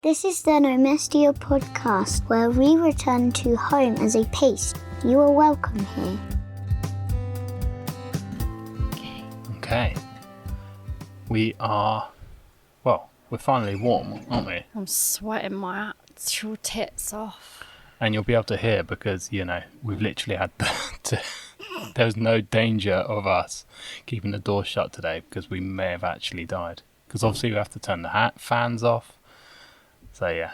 This is the Nomestia podcast, where we return to home as a paste. You are welcome here. Okay. We're finally warm, aren't we? I'm sweating my actual tits off. And you'll be able to hear because, we've literally had there was no danger of us keeping the door shut today because we may have actually died. Because obviously we have to turn the fans off. So yeah,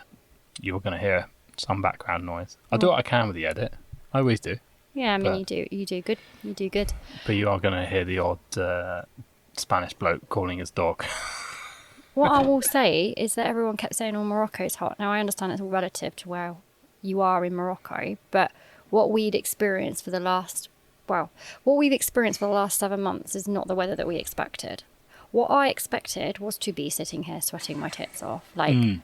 you're going to hear some background noise. I'll do what I can with the edit. I always do. Yeah, you do good. You do good. But you are going to hear the odd Spanish bloke calling his dog. What I will say is that everyone kept saying, Morocco's hot. Now, I understand it's all relative to where you are in Morocco, but what we've experienced for the last 7 months is not the weather that we expected. What I expected was to be sitting here sweating my tits off,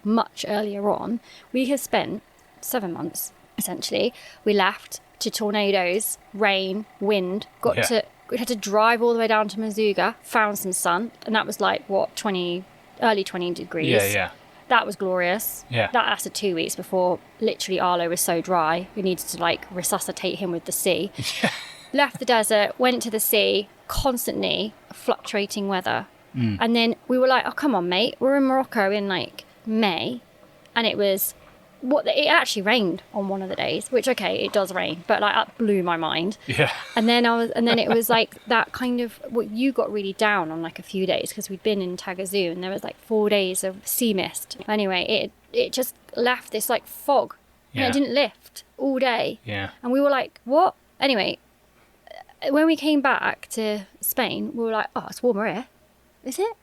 much earlier on. We have spent 7 months, essentially. We left to tornadoes, rain, wind, we had to drive all the way down to Mazuga, found some sun, and that was early 20 degrees. Yeah. That was glorious. Yeah. That lasted 2 weeks before literally Arlo was so dry. We needed to resuscitate him with the sea. Yeah. Left the desert, went to the sea, constantly fluctuating weather. And then we were like, oh, come on, mate. We're in Morocco in May. And it actually rained on one of the days, which, okay, it does rain, but that blew my mind. Yeah. And then it was that kind of, what you got really down on a few days because we'd been in Tagazu and there was 4 days of sea mist. Anyway, it just left this fog and it didn't lift all day. Yeah. And we were like, what? Anyway, when we came back to Spain, we were like, oh, it's warmer here. Is it?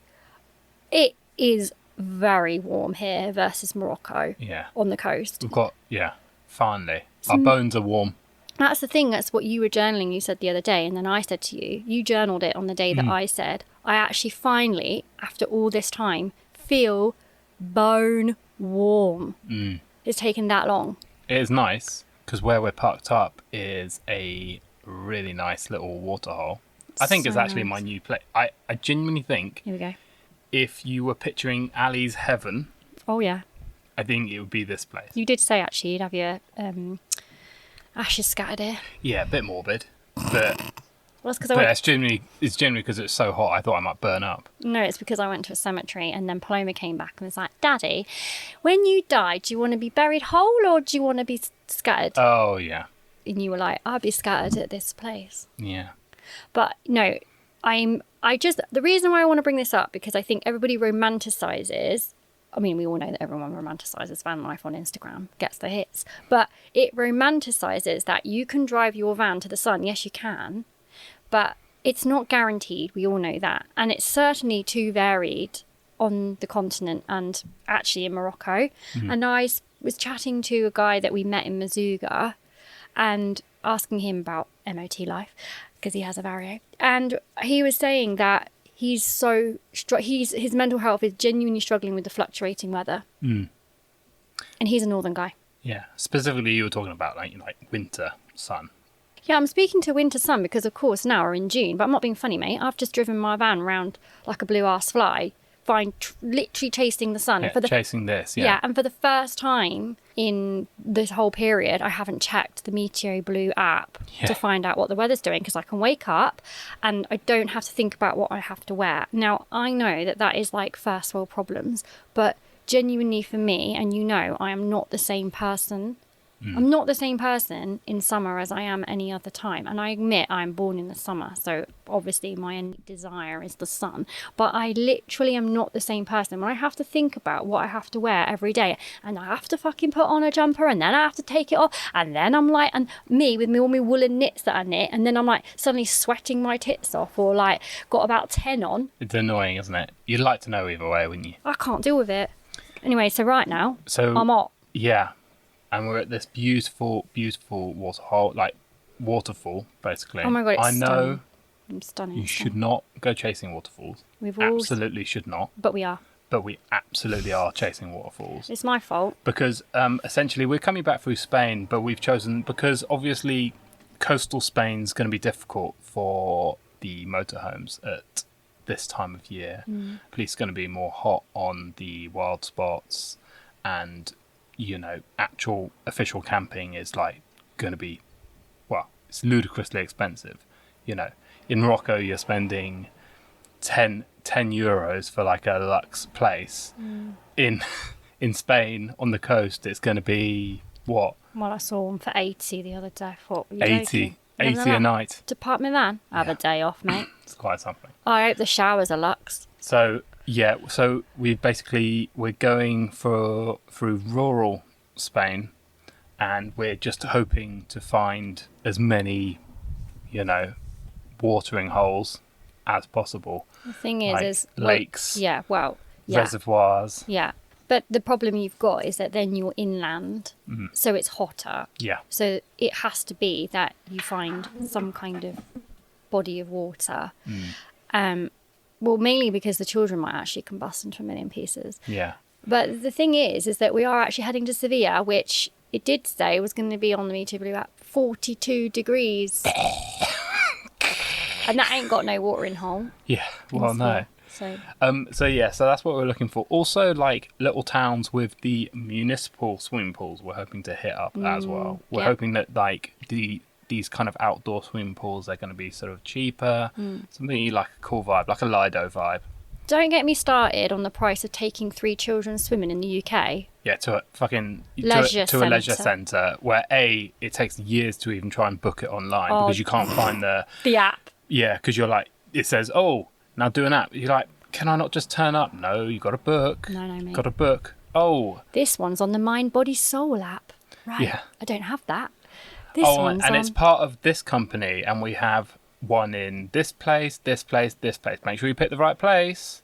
It is very warm here versus Morocco. Yeah. On the coast. We've got, finally. Our bones are warm. That's the thing. That's what you were journaling, you said the other day. And then I said to you journaled it on the day that I said, I actually finally, after all this time, feel bone warm. It's taken that long. It is nice because where we're parked up is a really nice little waterhole. I think it's actually my new place. I genuinely think Here we go. if you were picturing Ali's heaven, Oh, yeah. I think it would be this place. You did say, actually, you'd have your ashes scattered here. Yeah, a bit morbid. But, Well, it's because it's generally because it's so hot, I thought I might burn up. No, it's because I went to a cemetery and then Paloma came back and was like, Daddy, when you die, do you want to be buried whole or do you want to be scattered? Oh, yeah. And you were like, I'll be scattered at this place. Yeah. But no, the reason why I want to bring this up, because I think everybody romanticizes, we all know that everyone romanticizes van life on Instagram, gets the hits, but it romanticizes that you can drive your van to the sun. Yes, you can, but it's not guaranteed. We all know that. And it's certainly too varied on the continent and actually in Morocco. And I was chatting to a guy that we met in Mazuga and asking him about MOT life, because he has a Vario. And he was saying that his mental health is genuinely struggling with the fluctuating weather. And he's a northern guy. Yeah. Specifically, you were talking about winter sun. Yeah, I'm speaking to winter sun because, of course, now we're in June. But I'm not being funny, mate. I've just driven my van around like a blue-ass fly, literally chasing the sun. Yeah, chasing this, yeah. Yeah, and for the first time in this whole period, I haven't checked the Meteo Blue app to find out what the weather's doing, because I can wake up and I don't have to think about what I have to wear. Now, I know that is first world problems, but genuinely for me, and I am not the same person. I'm not the same person in summer as I am any other time. And I admit I'm born in the summer, so obviously my innate desire is the sun. But I literally am not the same person. When I have to think about what I have to wear every day, and I have to fucking put on a jumper, and then I have to take it off, and then I'm and me with all my woolen knits that I knit, and then I'm suddenly sweating my tits off, or got about 10 on. It's annoying, isn't it? You'd like to know either way, wouldn't you? I can't deal with it. Anyway, so right now, I'm hot. Yeah. And we're at this beautiful, beautiful waterfall, basically. Oh my God, I know I'm stunning. you should not go chasing waterfalls. Absolutely should not. But we are. But we absolutely are chasing waterfalls. It's my fault. Because essentially we're coming back through Spain, but we've chosen, because obviously coastal Spain's going to be difficult for the motorhomes at this time of year. Police are going to be more hot on the wild spots. and actual official camping is like going to be, well, it's ludicrously expensive. In Morocco you're spending 10 euros for like a luxe place. In Spain on the coast it's going to be what? Well, I saw one for 80 the other day. I thought, 80 a night. Department van, have a day off, mate. It's quite something. I hope the showers are luxe. So we're going through rural Spain, and we're just hoping to find as many watering holes as possible. The thing is lakes, reservoirs. Yeah. But the problem you've got is that then you're inland, so it's hotter. Yeah. So it has to be that you find some kind of body of water. Well, mainly because the children might actually combust into a million pieces. Yeah. But the thing is that we are actually heading to Sevilla, which it did say was going to be on the Meteor Blue at 42 degrees. And that ain't got no watering hole. Yeah, well, no. So that's what we're looking for. Also, like little towns with the municipal swimming pools, we're hoping to hit up as well. We're hoping that like these kind of outdoor swimming pools are going to be sort of cheaper, something like a cool vibe, like a Lido vibe. Don't get me started on the price of taking 3 children swimming in the UK. Yeah, to a fucking leisure leisure centre where it takes years to even try and book it online because you can't find the app. Yeah, because you're like, it says, oh, now do an app. You're like, can I not just turn up? No, you got to book. No, mate. Got to book. Oh, this one's on the Mind Body Soul app. Right. Yeah. I don't have that. It's part of this company, and we have one in this place. Make sure you pick the right place.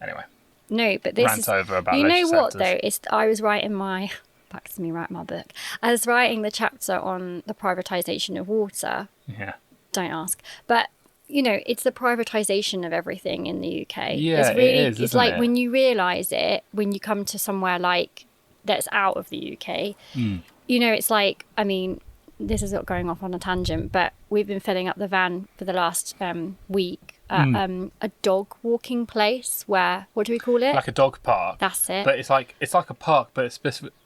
Anyway. No, but this rant is over about you know what centres. though? I was writing my book. I was writing the chapter on the privatisation of water. Yeah. Don't ask, but it's the privatisation of everything in the UK. Yeah, it's really, it is. It's like when you realise it, when you come to somewhere like that's out of the UK. It's like, I mean, this is not going off on a tangent, but we've been filling up the van for the last week at a dog walking place where, what do we call it? Like a dog park. That's it. But it's like a park, but it's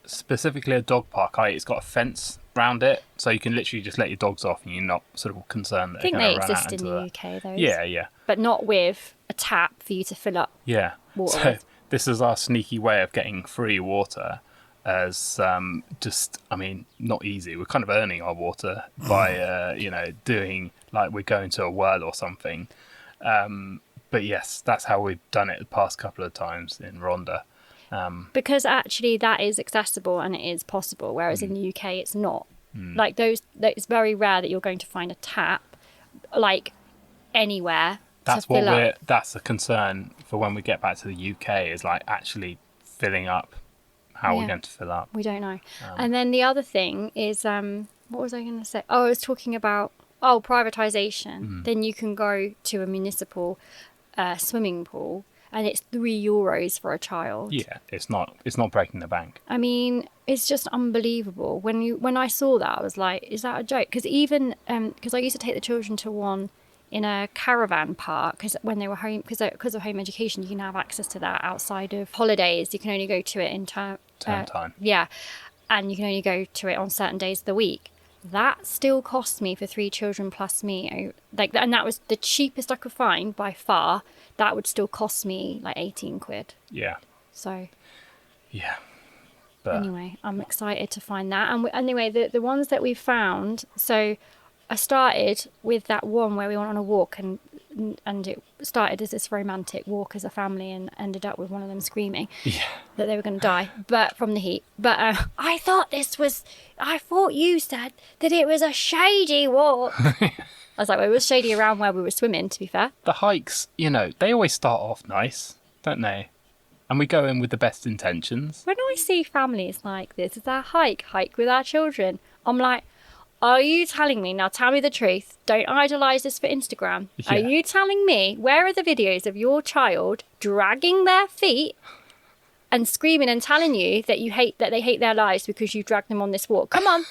specifically a dog park. It's got a fence round it, so you can literally just let your dogs off and you're not sort of concerned that I think they're they going to run out exist in into the UK though. Yeah. But not with a tap for you to fill up. Yeah. Water So with. this is our sneaky way of getting free water. As not easy. We're kind of earning our water by doing like we're going to a well or something. But yes, that's how we've done it the past couple of times in Rhondda. Because actually that is accessible and it is possible, whereas in the UK it's not. Like it's very rare that you're going to find a tap like anywhere. That's that's a concern for when we get back to the UK, is like actually filling up. How we're going to fill up. We don't know. And then the other thing is, what was I going to say? Oh, I was talking about privatisation. Then you can go to a municipal swimming pool and it's €3 for a child. Yeah, it's not breaking the bank. I mean, it's just unbelievable. When I saw that, I was like, is that a joke? Because even because I used to take the children to one in a caravan park, because when they were home, because of home education, you can have access to that outside of holidays. You can only go to it in term time. Yeah, and you can only go to it on certain days of the week. That still cost me for 3 children plus me, and that was the cheapest I could find by far. That would still cost me like 18 quid. Yeah. So. Yeah. But anyway, I'm excited to find that. And anyway, the ones that we found. So, I started with that one where we went on a walk and it started as this romantic walk as a family and ended up with one of them screaming that they were going to die, but from the heat. But I thought you said that it was a shady walk. I was like, well, it was shady around where we were swimming, to be fair. The hikes, they always start off nice, don't they? And we go in with the best intentions. When I see families like this, it's our hike with our children, I'm like, are you telling me, now tell me the truth, don't idolise this for Instagram. Yeah. Are you telling me, where are the videos of your child dragging their feet and screaming and telling you that they hate their lives because you dragged them on this walk? Come on.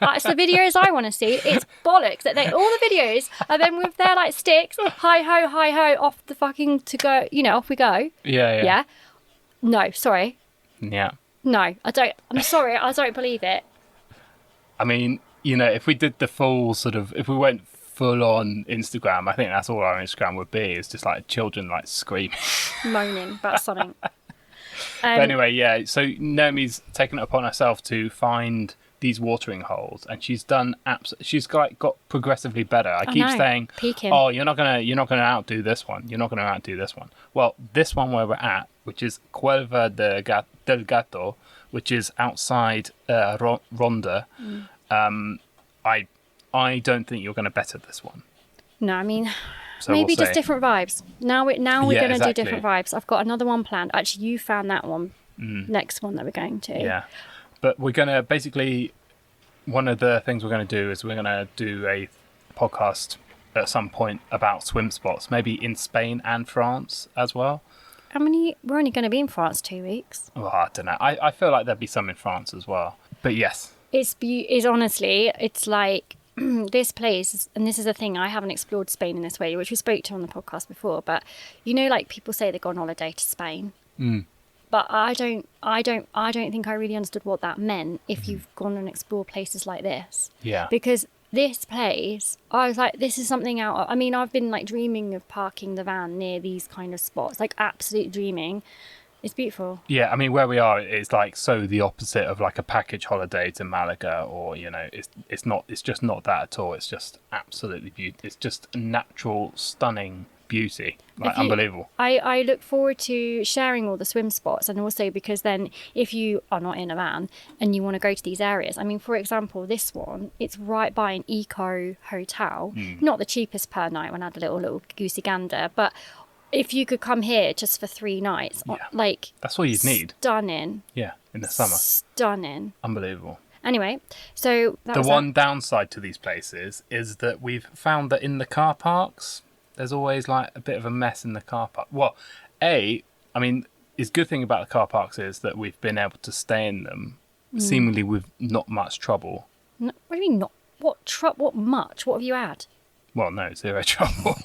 It's the videos I want to see. It's bollocks that all the videos are them with their like sticks, hi ho, off the fucking to go, off we go. Yeah. Yeah. No, sorry. Yeah. No, I don't. I'm sorry, I don't believe it. I mean, if we did the full sort of, if we went full on Instagram, I think that's all our Instagram would be. It's just like children like screaming, Moaning about something. But anyway, yeah. So Naomi's taken it upon herself to find these watering holes, and she's done. She's got progressively better. I keep saying, peaking. "Oh, you're not gonna outdo this one. You're not gonna outdo this one." Well, this one where we're at, which is Cuelva del Gato, which is outside Ronda. I don't think you're going to better this one. No, I mean, So maybe we'll just see. different vibes. Now we're going to exactly. do different vibes. I've got another one planned. Actually, you found that one. Next one that we're going to. Yeah, but we're going to basically, one of the things we're going to do is we're going to do a podcast at some point about swim spots, maybe in Spain and France as well. How many? We're only going to be in France 2 weeks. Well, I don't know. I feel like there'd be some in France as well. But yes. It's honestly, it's like this place, and this is a thing, I haven't explored Spain in this way, which we spoke to on the podcast before, but like people say they go on holiday to Spain. But I don't think I really understood what that meant if you've gone and explored places like this. Yeah. Because this place, I was like, this is something out of, I mean, I've been like dreaming of parking the van near these kind of spots, like absolute dreaming. It's beautiful. Yeah, I mean, where we are, it's like so the opposite of like a package holiday to Malaga, or it's just not that at all. It's just absolutely beautiful. It's just natural, stunning beauty, like unbelievable. I look forward to sharing all the swim spots, and also because then if you are not in a van and you want to go to these areas, I mean, for example, this one, it's right by an eco hotel, not the cheapest per night when I had a little goosey gander, but if you could come here just for 3 nights, like that's all you'd need. Stunning. Yeah, in the summer. Stunning. Unbelievable. Anyway, so the one downside to these places is that we've found that in the car parks, there's always like a bit of a mess in the car park. Well, I mean, the good thing about the car parks is that we've been able to stay in them seemingly with not much trouble. No, what do you mean not? What much? What have you had? Well, no, 0 trouble.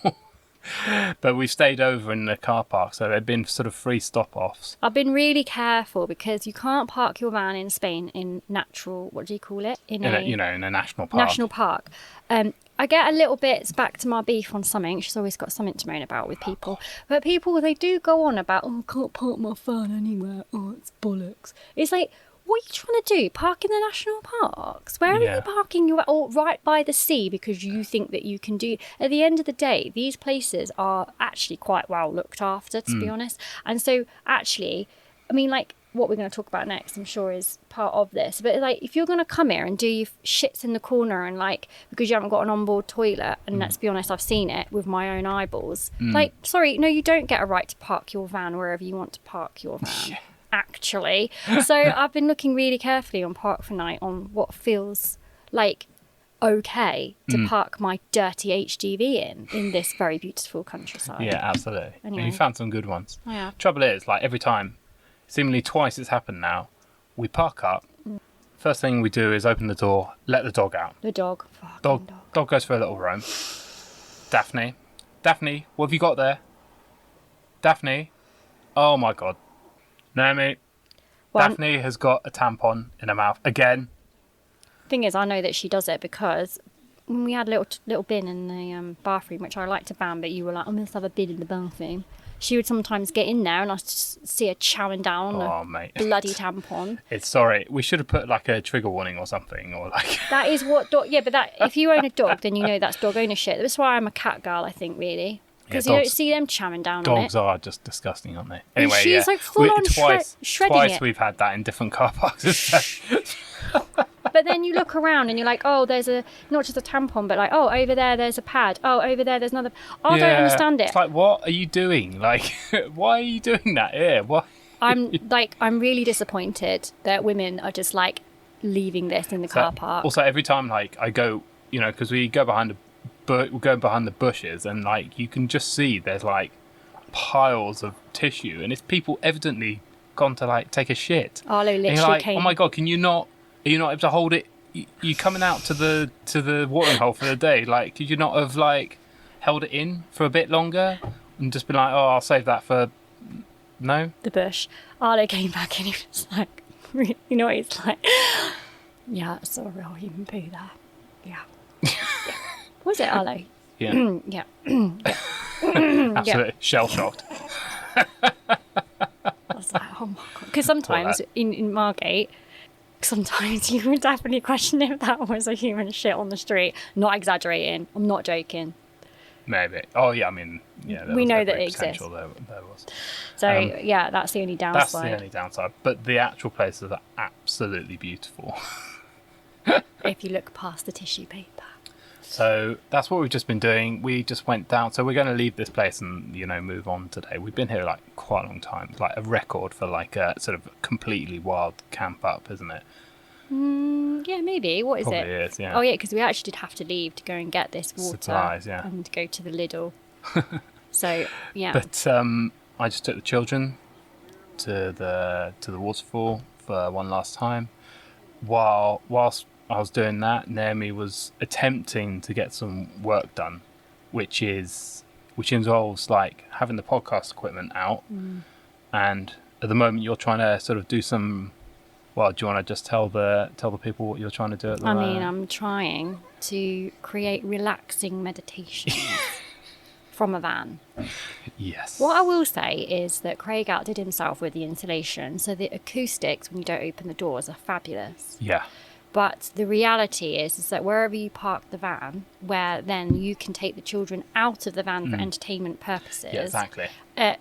But we've stayed over in the car park, so they've been sort of free stop-offs. I've been really careful because you can't park your van in Spain in natural, what do you call it? In a national park. National park. I get a little bit back to my beef on something. She's always got something to moan about with people. But people, they do go on about, I can't park my van anywhere. Oh, it's bollocks. It's like, what are you trying to do? Park in the national parks? Where are you parking your... Or right by the sea because you think that you can do... At the end of the day, these places are actually quite well looked after, to be honest. And so, actually, I mean, like, what we're going to talk about next, I'm sure, is part of this. But, like, if you're going to come here and do your shits in the corner and, like, because you haven't got an onboard toilet, and let's be honest, I've seen it with my own eyeballs. Like, sorry, no, you don't get a right to park your van wherever you want to park your van. Actually. So I've been looking really carefully on Park for Night on what feels like okay to park my dirty HGV in this very beautiful countryside. Yeah, absolutely. Anyway. You found some good ones. Yeah. Trouble is, like every time, seemingly twice it's happened now, we park up. First thing we do is open the door, let the dog out. The dog. Dog goes for a little roam. Daphne, what have you got there? Daphne, oh my God. Naomi, Daphne has got a tampon in her mouth again. Thing is, I know that she does it because when we had a little bin in the bathroom, which I like to ban, but you were like, I'm going to have a bin in the bathroom. She would sometimes get in there and I just see her chowing down on a bloody tampon. Sorry, we should have put like a trigger warning or something, or like. That is what dog. Yeah, but if you own a dog, then you know that's dog ownership. That's why I'm a cat girl, I think, really. Because you don't see them chowing down on it. Dogs are just disgusting, aren't they? Anyway, she's like full on shredding twice it. we've had that in different car parks. But then you look around and you're like, oh, there's not just a tampon, but like, oh, over there there's a pad. Oh, over there there's another. I don't understand it. It's like, what are you doing? Like, why are you doing that here? What? I'm really disappointed that women are just like leaving this in the car park. Also, every time like I go, because we go behind the bushes, and like you can just see there's like piles of tissue, and it's people evidently gone to like take a shit. Arlo literally like, came. Oh my God, are you not able to hold it? You coming out to the watering hole for the day? Like, could you not have like held it in for a bit longer and just been like, oh, I'll save that for no? The bush. Arlo came back and he was like, really noise, like, yeah, I saw a real human poo there. Yeah. Was it, Arlo? Yeah. Yeah. Absolutely. Shell shocked. I was like, oh my God. Because sometimes in Margate, sometimes you would definitely question if that was a human shit on the street. Not exaggerating. I'm not joking. Maybe. Oh, yeah, I mean, yeah. We know that it exists. There was. So, yeah, that's the only downside. That's the only downside. But the actual places are absolutely beautiful. If you look past the tissue paper. So that's what we've just been doing. We just went down. So we're going to leave this place and, move on today. We've been here like quite a long time. It's like a record for like a sort of completely wild camp up, isn't it? Yeah, maybe. What is Probably it? is, yeah. Oh, yeah, because we actually did have to leave to go and get this water. Supplies, yeah. And go to the Lidl. So, yeah. But I just took the children to the waterfall for one last time. Whilst I was doing that, Naomi was attempting to get some work done, which involves like having the podcast equipment out. And at the moment, you're trying to sort of do some. Well, do you want to just tell the people what you're trying to do at the moment? I mean, I'm trying to create relaxing meditations from a van. Yes. What I will say is that Craig outdid himself with the insulation, so the acoustics when you don't open the doors are fabulous. Yeah. But the reality is that wherever you park the van, where then you can take the children out of the van for entertainment purposes, Yeah, exactly.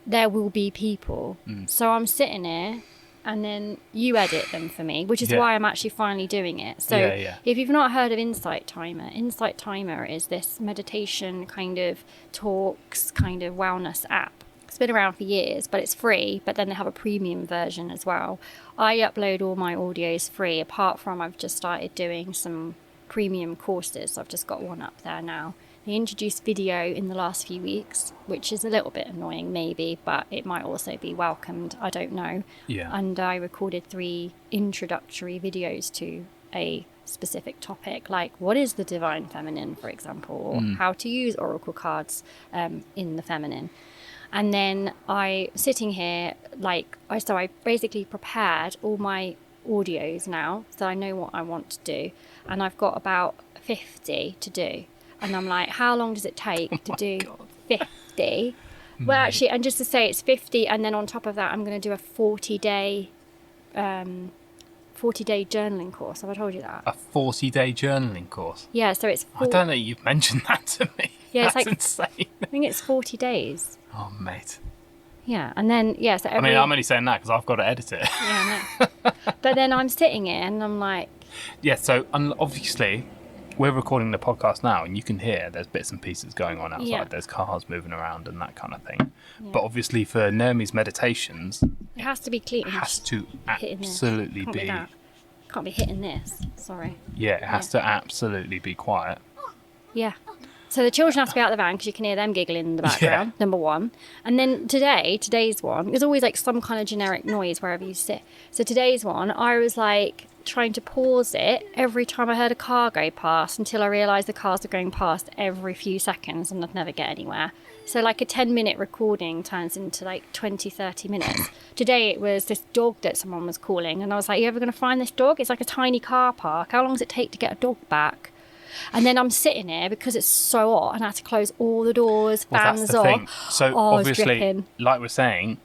There will be people. So I'm sitting here and then you edit them for me, which is why I'm actually finally doing it. So if you've not heard of Insight Timer is this meditation kind of talks, kind of wellness app. It's been around for years, but it's free, but then they have a premium version as well. I upload all my audios free, apart from I've just started doing some premium courses. So I've just got one up there now. They introduced video in the last few weeks, which is a little bit annoying maybe, but it might also be welcomed. I don't know. Yeah. And I recorded 3 introductory videos to a specific topic, like what is the divine feminine, for example, or how to use oracle cards in the feminine. And then sitting here, so I basically prepared all my audios now, so I know what I want to do. And I've got about 50 to do. And I'm like, how long does it take to do 50? Well, actually, and just to say it's 50, and then on top of that, I'm going to do a 40-day journaling course. Have I told you that? A 40-day journaling course? Yeah, so it's... I don't know you've mentioned that to me. Yeah, That's insane. I think it's 40 days. Oh, mate. Yeah, and then, so I mean, I'm only saying that because I've got to edit it. Yeah, I know. But then I'm sitting here and I'm like... Yeah, so obviously... We're recording the podcast now and you can hear there's bits and pieces going on outside. Yeah. There's cars moving around and that kind of thing. Yeah. But obviously for Naomi's meditations... It has to be clean. It has to absolutely be... Can't be hitting this. Sorry. Yeah, it has to absolutely be quiet. Yeah. So the children have to be out of the van because you can hear them giggling in the background, number one. And then today's one, there's always like some kind of generic noise wherever you sit. So today's one, I was like... trying to pause it every time I heard a car go past until I realised the cars are going past every few seconds and I'd never get anywhere. So like a 10-minute recording turns into like 20, 30 minutes. Today it was this dog that someone was calling and I was like, you ever going to find this dog? It's like a tiny car park. How long does it take to get a dog back? And then I'm sitting here because it's so hot and I had to close all the doors, fans that's the off. Thing. So obviously, like we're saying,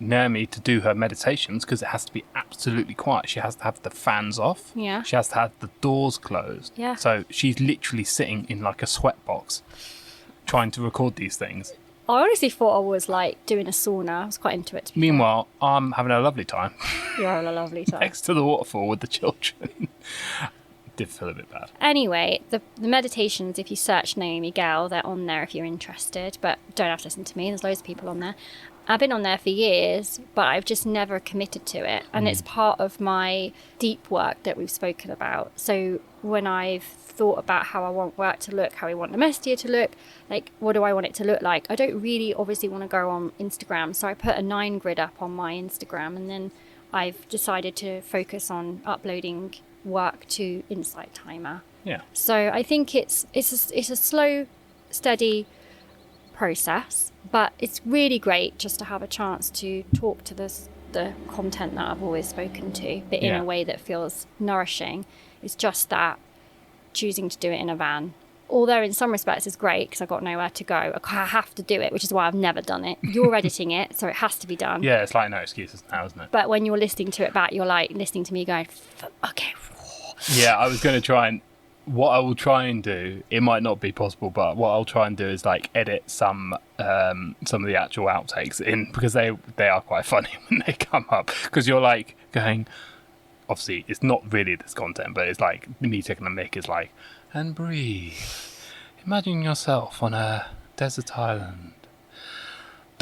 Naomi to do her meditations, because it has to be absolutely quiet, she has to have the fans off. Yeah. She has to have the doors closed. Yeah. So she's literally sitting in like a sweatbox trying to record these things. I honestly thought I was like doing a sauna. I was quite into it. Meanwhile, I'm having a lovely time. You're having a lovely time. Next to the waterfall with the children. Did feel a bit bad. Anyway, the meditations, if you search Naomi Gale, they're on there if you're interested, but don't have to listen to me. There's loads of people on there. I've been on there for years, but I've just never committed to it. And it's part of my deep work that we've spoken about. So when I've thought about how I want work to look, how I want nomestia to look, like what do I want it to look like? I don't really obviously want to go on Instagram. So I put a 9 grid up on my Instagram and then I've decided to focus on uploading work to Insight Timer. Yeah. So I think it's a slow, steady process, but it's really great just to have a chance to talk to the content that I've always spoken to, but in Yeah. a way that feels nourishing. It's just that choosing to do it in a van, although in some respects it's great because I've got nowhere to go. I have to do it, which is why I've never done it. You're editing it, so it has to be done. Yeah, it's like no excuses now, isn't it? But when you're listening to it back, you're like listening to me going, okay. Yeah, I was going to try and... What I will try and do, it might not be possible, but what I'll try and do is like edit some of the actual outtakes in, because they are quite funny when they come up. Because you're like going... Obviously, it's not really this content, but it's like me taking a mic is like, and breathe. Imagine yourself on a desert island.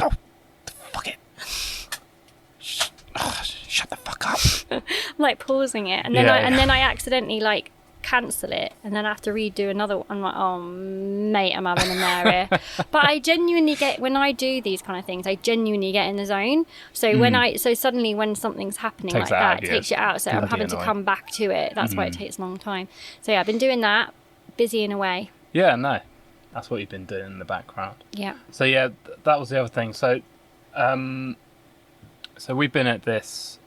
Oh, fuck it. Shut the fuck up. I'm like pausing it, and then Yeah, and then I accidentally like cancel it, and then I have to redo another one. I'm like, oh mate, I'm having a mare here. But I genuinely get, when I do these kind of things, I genuinely get in the zone. So so suddenly when something's happening Takes like it out that, of it you. takes you out. So I'm Bloody having to annoying. come back to it. That's why it takes a long time. So yeah, I've been doing that, busy in a way. Yeah, no. That's what you've been doing in the background. Yeah. So yeah, that was the other thing. So, so we've been at this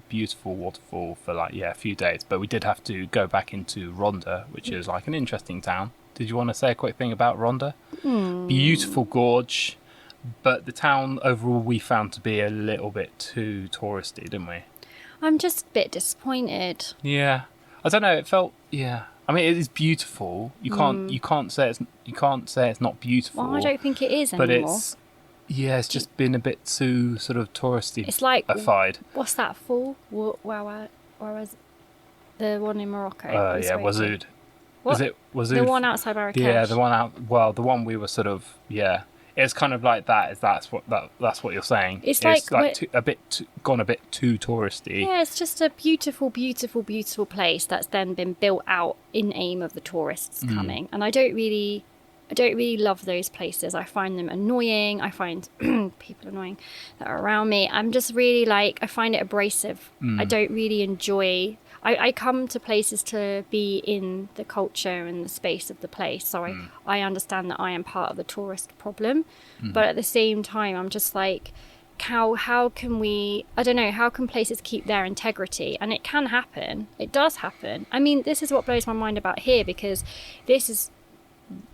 beautiful waterfall for like a few days, but we did have to go back into Rhondda, which is like an interesting town. Did you want to say a quick thing about Rhondda? Beautiful gorge, but the town overall we found to be a little bit too touristy, didn't we? I'm just a bit disappointed. Yeah, I don't know. It felt I mean, it is beautiful. You can't say it's not beautiful. Well, I don't think it is but anymore. it's just been a bit too sort of touristy. It's like, ified. What's that fall? Where was the one in Morocco? Yeah, Wazood. What? Is it Wazood? The one outside Marrakesh. Yeah, the one out. Well, the one we were sort of. Yeah, it's kind of like that. That's what you're saying. It's like gone a bit too touristy. Yeah, it's just a beautiful, beautiful, beautiful place that's then been built out in aim of the tourists coming. And I don't really love those places. I find them annoying. I find people annoying that are around me. I'm just really like, I find it abrasive. I don't really enjoy... I come to places to be in the culture and the space of the place. So I understand that I am part of the tourist problem. But at the same time, I'm just like, how can we... I don't know, how can places keep their integrity? And it can happen. It does happen. I mean, this is what blows my mind about here, because this is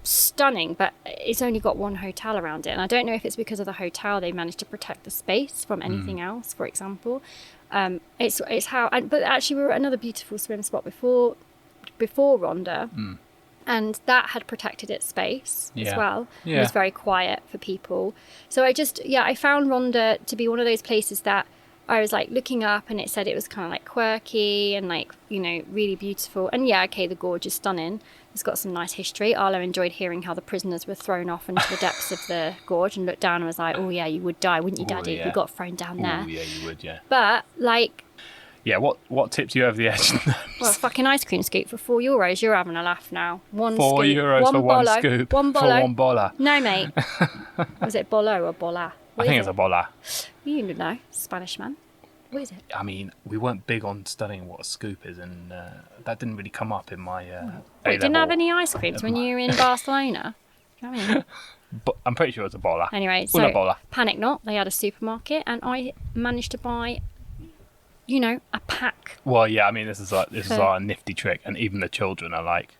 stunning, but it's only got one hotel around it, and I don't know if it's because of the hotel they managed to protect the space from anything else, for example. It's how, but actually we were at another beautiful swim spot before Rhondda, and that had protected its space as well. It was very quiet for people. So I found Rhondda to be one of those places that I was like looking up, and it said it was kind of like quirky and like, really beautiful. And the gorge is stunning. It's got some nice history. Arlo enjoyed hearing how the prisoners were thrown off into the depths of the gorge, and looked down and was like, oh yeah, you would die, wouldn't you, Daddy, if you got thrown down there. Oh yeah, you would, yeah. But like... Yeah, what tipped you over the edge? Well, a fucking ice cream scoop for €4. You're having a laugh now. €4 for one scoop. One for bolo. one bola. No, mate. Was it bolo or bola? I think it's a bola. You know, Spanish man. What is it? I mean, we weren't big on studying what a scoop is, and that didn't really come up in my Wait, didn't have any ice creams when you were in Barcelona? Do you know what I mean? But I'm pretty sure it's a bola. Anyway, Una so bola. panic not. They had a supermarket, and I managed to buy, a pack. Well, yeah, I mean, this is our nifty trick, and even the children are like,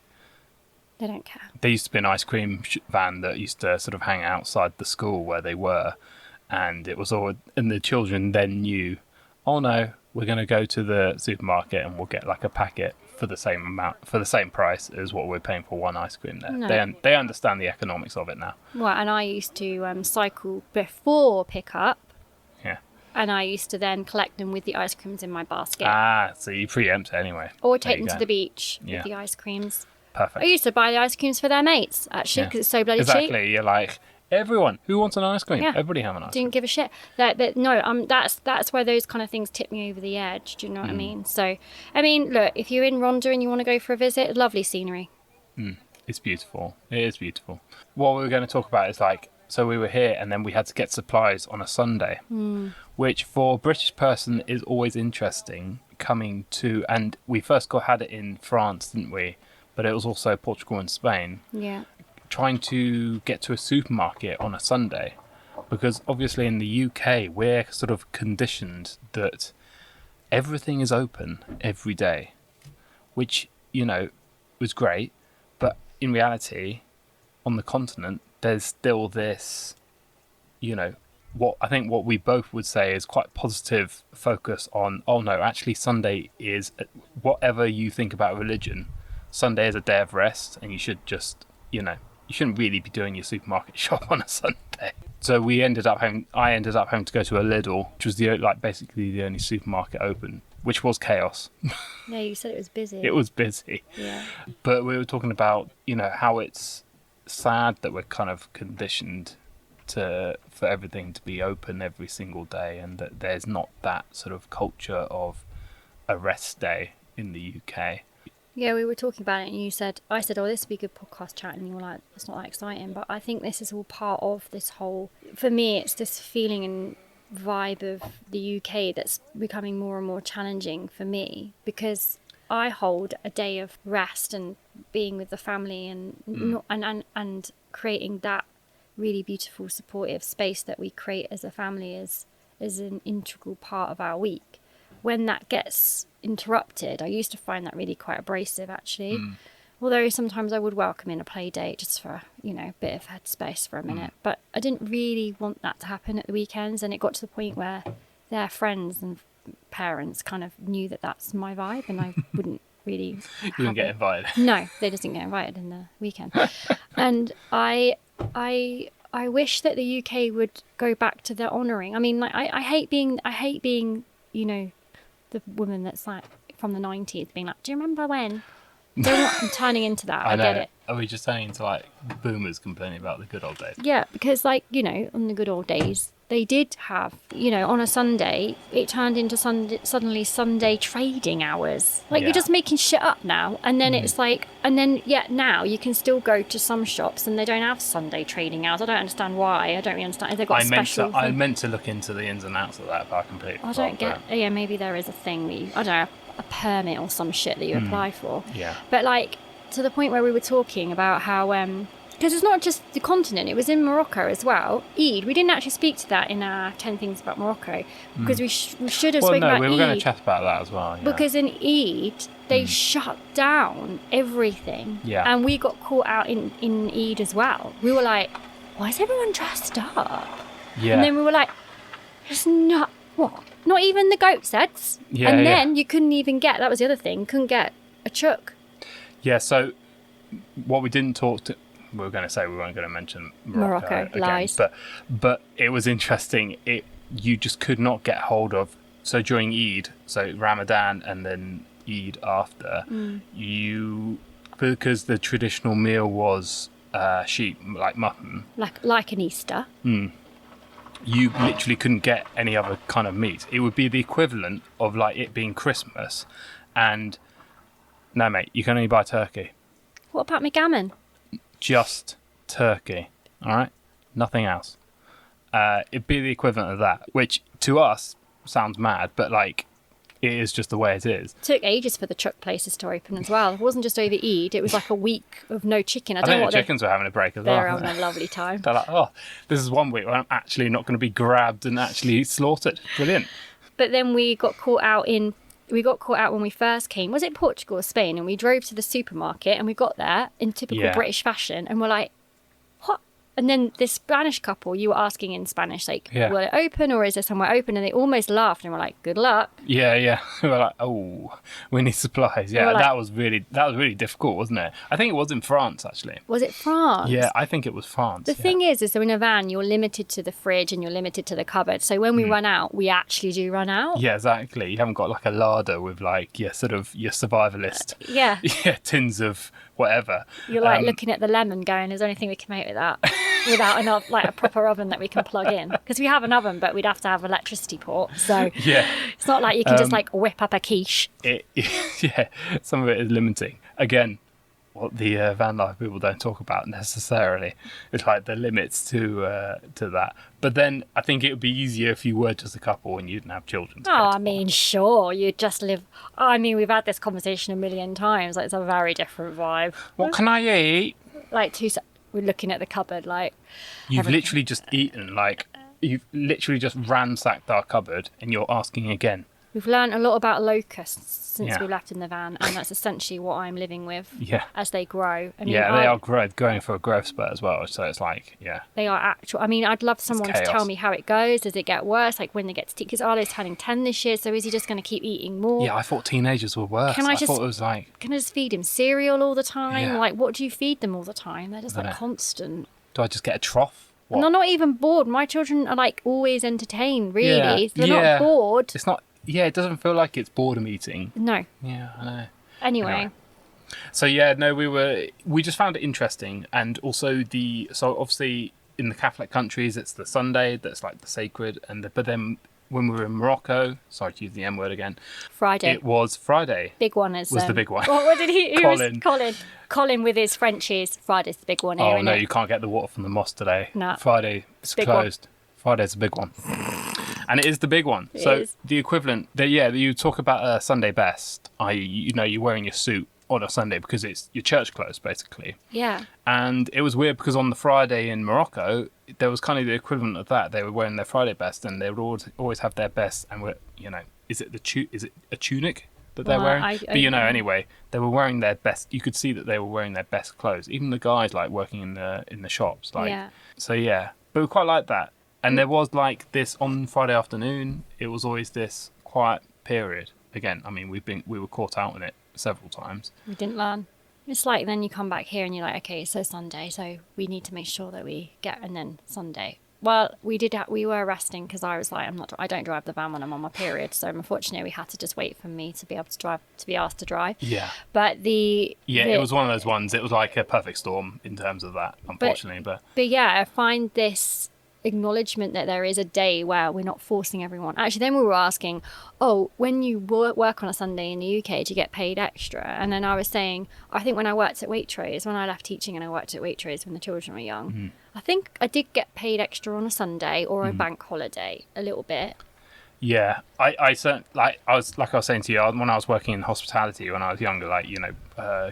They don't care. there used to be an ice cream van that used to sort of hang outside the school where they were, and it was all, and the children then knew, oh no, we're going to go to the supermarket and we'll get like a packet for the same amount, for the same price as what we're paying for one ice cream there. No. They understand the economics of it now. Well, and I used to cycle before pickup, Yeah. and I used to then collect them with the ice creams in my basket. So you preempt it anyway. Or There take you them to go. the beach Yeah. with the ice creams. Perfect. I used to buy the ice creams for their mates, actually, because it's so bloody cheap. Exactly. You're like, everyone who wants an ice cream. Yeah. Everybody have an ice cream. Didn't give a shit. That's where those kind of things tip me over the edge. Do you know what I mean? So, I mean, look, if you're in Rhondda and you want to go for a visit, lovely scenery. It's beautiful. It is beautiful. What we were going to talk about is like, so we were here and then we had to get supplies on a Sunday, which for a British person is always interesting coming to, and we first had it in France, didn't we? But it was also Portugal and Spain. Yeah. Trying to get to a supermarket on a Sunday because obviously in the UK we're sort of conditioned that everything is open every day, which, you know, was great, but in reality on the continent there's still this, you know, what we both would say is quite positive focus on, oh no, actually Sunday is, whatever you think about religion, Sunday is a day of rest, and you should just, you know, you shouldn't really be doing your supermarket shop on a Sunday. So I ended up having to go to a Lidl, which was basically the only supermarket open, which was chaos. Yeah, you said it was busy. It was busy. Yeah. But we were talking about, you know, how it's sad that we're kind of conditioned for everything to be open every single day, and that there's not that sort of culture of a rest day in the UK. Yeah, we were talking about it, and I said, oh, this would be a good podcast chat, and you were like, it's not that exciting. But I think this is all part of this whole, for me, it's this feeling and vibe of the UK that's becoming more and more challenging for me, because I hold a day of rest and being with the family and creating that really beautiful supportive space that we create as a family is an integral part of our week. When that gets interrupted, I used to find that really quite abrasive, actually. Although sometimes I would welcome in a play date just for, you know, a bit of headspace for a minute. But I didn't really want that to happen at the weekends, and it got to the point where their friends and parents kind of knew that that's my vibe, and I wouldn't really You wouldn't get invited. No, they just didn't get invited in the weekend. And I wish that the UK would go back to their honouring. I mean, like, I hate being, you know, the woman that's like from the 90s being like, do you remember when? I'm turning into that. I get it. Are we just turning into like boomers complaining about the good old days? Yeah, because, like, you know, on the good old days, they did have, you know, on a Sunday, it turned into suddenly Sunday trading hours. Like, you're just making shit up now. And then it's like, now you can still go to some shops and they don't have Sunday trading hours. I don't understand why. I don't really understand. They've got I meant to look into the ins and outs of that, but I completely I don't get. Yeah, maybe there is a thing that I don't know, a permit or some shit that you apply for. Yeah. But, like, to the point where we were talking about how, because it's not just the continent, it was in Morocco as well. Eid, we didn't actually speak to that in our 10 things about Morocco, because we should have spoken about Eid. We were going to chat about that as well. Yeah. Because in Eid, they shut down everything. Yeah. And we got caught out in Eid as well. We were like, why is everyone dressed up? Yeah. And then we were like, it's not, what? Not even the goat's heads? Yeah, and then you couldn't even get, that was the other thing, couldn't get a chook. Yeah, so what we didn't talk to, we were going to say we weren't going to mention Morocco again, lies. But it was interesting. You just could not get hold of. So during Eid, so Ramadan and then Eid after, because the traditional meal was sheep, like mutton, like an Easter. You literally couldn't get any other kind of meat. It would be the equivalent of like it being Christmas, and no, mate, you can only buy turkey. What about my gammon? Just turkey, all right? Nothing else. It'd be the equivalent of that, which to us sounds mad, but like it is just the way it is. It took ages for the chuck places to open as well. It wasn't just over Eid, it was like a week of no chicken. I think the chickens were having a break as well. They're having a lovely time. They're like, oh, this is one week where I'm actually not going to be grabbed and actually slaughtered. Brilliant. But then we got caught out when we first came. Was it Portugal or Spain? And we drove to the supermarket and we got there in typical British fashion and we're like, what? And then this Spanish couple, you were asking in Spanish, like, will it open or is there somewhere open? And they almost laughed and were like, good luck. Yeah. We were like, oh, we need supplies. Yeah, that was really difficult, wasn't it? I think it was in France, actually. Was it France? Yeah, I think it was France. The thing is so in a van, you're limited to the fridge and you're limited to the cupboard. So when we run out, we actually do run out. Yeah, exactly. You haven't got like a larder with like sort of your survivalist. Tins of whatever. You're like looking at the lemon going, is there anything we can make with that? Without enough, like a proper oven that we can plug in. Because we have an oven, but we'd have to have electricity port. So it's not like you can just like whip up a quiche. Some of it is limiting. Again, what the van life people don't talk about necessarily. It's like the limits to that. But then I think it would be easier if you were just a couple and you didn't have children. I mean, sure, you just live. I mean, we've had this conversation a million times. Like, it's a very different vibe. What can I eat? Like we're looking at the cupboard, like you've literally just eaten like you've literally just ransacked our cupboard and you're asking again. We've learned a lot about locusts since Yeah. we left in the van, and that's essentially what I'm living with Yeah. as they grow. I mean, Yeah, they are going for a growth spurt as well. So it's like, yeah. They are actual. I mean, I'd love someone to chaos. tell me how it goes. Does it get worse? Like when they get to because Arlo's turning 10 this year, so is he just going to keep eating more? Yeah, I thought teenagers were worse. Can I just- thought it was like, Can I just feed him cereal all the time? Yeah. Like, what do you feed them all the time? They're just like Dunno. constant. do I just get a trough? What? And they're not even bored. My children are like always entertained, really. Yeah. They're Yeah. not bored. It's not, yeah, it doesn't feel like it's boredom eating. No. Yeah, I know. Anyway. So yeah, no, we just found it interesting, and also so obviously in the Catholic countries it's the Sunday that's like the sacred, but then when we were in Morocco, sorry to use the M word again, Friday. it was Friday. Big one is Was the big one. What did he? Colin. Colin with his Frenchies. Friday's the big one here. Oh no, innit? you can't get the water from the mosque today. No. Friday it's Big one. closed. Friday's the big one, and it is the big one. It So is. the equivalent, you talk about a Sunday best. You're wearing your suit on a Sunday because it's your church clothes basically. Yeah. And it was weird because on the Friday in Morocco, there was kind of the equivalent of that. They were wearing their Friday best, and they would always have their best. And is it a tunic that they're Well, wearing? But anyway, they were wearing their best. You could see that they were wearing their best clothes. Even the guys like working in the shops, like. Yeah. So yeah, but we quite like that. And there was like this on Friday afternoon. It was always this quiet period. Again, I mean, we were caught out in it several times. We didn't learn. It's like then you come back here and you're like, okay, so Sunday, so we need to make sure that we get, and then Sunday. Well, we were resting because I was like, I don't drive the van when I'm on my period, so unfortunately we had to just wait for me to be able to drive, to be asked to drive. Yeah. But it was one of those ones. It was like a perfect storm in terms of that, unfortunately. But yeah, I find this acknowledgement that there is a day where we're not forcing everyone. Actually, then we were asking, when you work on a Sunday in the UK, do you get paid extra? And then I was saying, I think when I worked at Waitrose, when I left teaching and I worked at Waitrose when the children were young, I think I did get paid extra on a Sunday or a bank holiday a little bit. yeah, I certainly, I was saying to you, when I was working in hospitality when I was younger,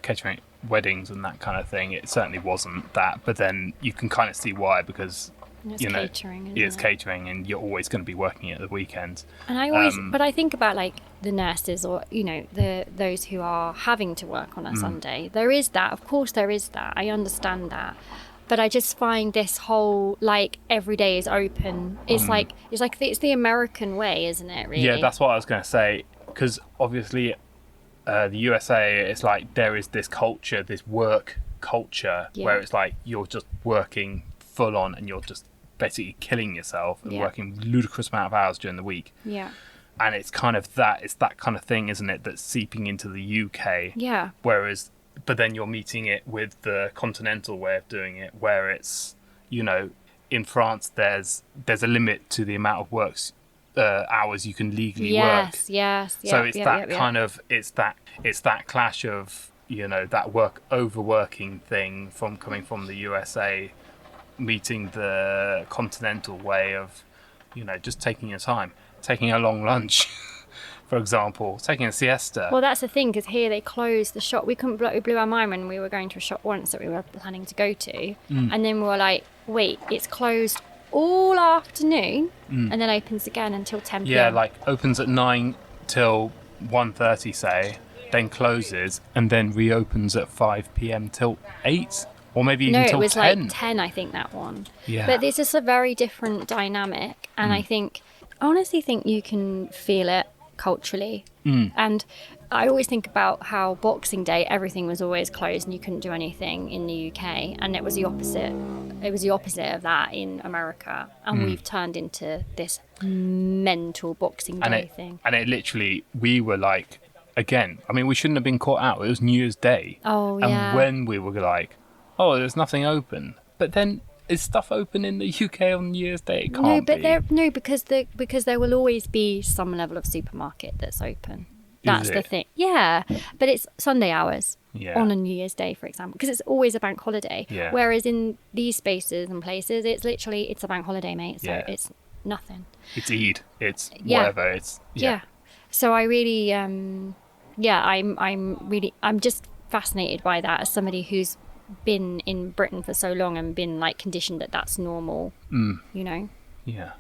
catering weddings and that kind of thing, it certainly wasn't that. But then you can kind of see why, because It's catering, isn't it's it? catering, and you're always going to be working at the weekend. And I always, but I think about like the nurses or those who are having to work on a Sunday. There is that, of course, there is that. I understand that, but I just find this whole like every day is open. It's like it's the American way, isn't it? Really? Yeah, that's what I was going to say. Because obviously, the USA, it's like there is this culture, this work culture, where it's like you're just working full on and you're just basically killing yourself and working ludicrous amount of hours during the week. Yeah. And it's kind of it's that kind of thing, isn't it, that's seeping into the UK. Yeah. But then you're meeting it with the continental way of doing it, where it's, in France there's a limit to the amount of hours you can legally work. Yes. So it's it's that clash of, that overworking thing coming from the USA, meeting the continental way of, just taking your time, taking a long lunch, for example, taking a siesta. Well, that's the thing, because here they closed the shop. It blew our mind when we were going to a shop once that we were planning to go to, and then we were like, wait, it's closed all afternoon, and then opens again until 10 p.m. Yeah, like opens at 9 till 1:30, say, then closes, and then reopens at 5 p.m. till 8. Or maybe even till 10. No, it was like 10, I think, that one. Yeah. But this is a very different dynamic. And I honestly think you can feel it culturally. And I always think about how Boxing Day, everything was always closed and you couldn't do anything in the UK. And it was the opposite. It was the opposite of that in America. And we've turned into this mental Boxing Day thing. And it literally, we were like, again, I mean, we shouldn't have been caught out. It was New Year's Day. Oh, and yeah. And when we were like, there's nothing open. But then, is stuff open in the UK on New Year's Day? It can't be. Because there will always be some level of supermarket that's open. That's the thing. Yeah, but it's Sunday hours on a New Year's Day, for example, because it's always a bank holiday. Yeah. Whereas in these spaces and places, it's a bank holiday, mate. So it's nothing. It's Eid. It's whatever. It's So I really, I'm just fascinated by that as somebody who's been in Britain for so long and been like conditioned that that's normal. Yeah.